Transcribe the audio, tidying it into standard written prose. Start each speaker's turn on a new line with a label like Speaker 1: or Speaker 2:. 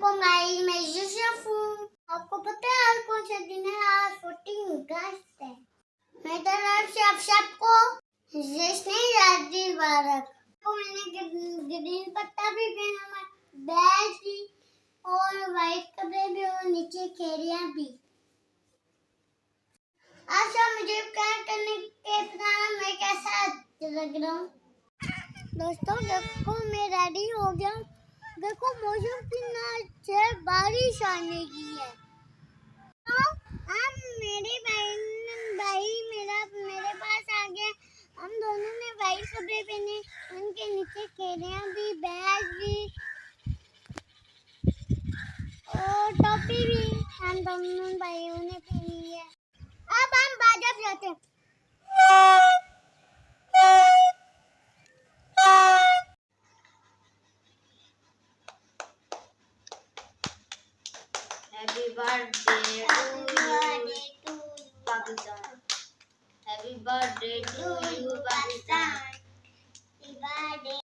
Speaker 1: को मैं यूसुफ हूँ। आपको पता है आज कौन सा दिन है? आज 14 अगस्त है। मैं तरफ से आप सबको जश्न-ए-आज़ादी मुबारक। तो मैंने ग्रीन पत्ता भी पहना, बैज भी और व्हाइट कपड़े भी और नीचे खेरियां भी। अच्छा मुझे क्या करने के बताना मैं कैसा लग रहा हूँ। दोस्तों देखो मैं रेडी हो गया। देखो मौसम कितना अच्छा है, बारिश आने की है। तो हम मेरे भाई मेरे पास आ गए। हम दोनों ने व्हाइट कपड़े पहने, उनके नीचे खेलियां भी, बैग भी और टोपी भी हम दोनों भाइयों ने पहनी है। अब हम बाजार जाते हैं।
Speaker 2: Happy birthday to Pakistan. Happy birthday to you, Pakistan.
Speaker 1: Happy birthday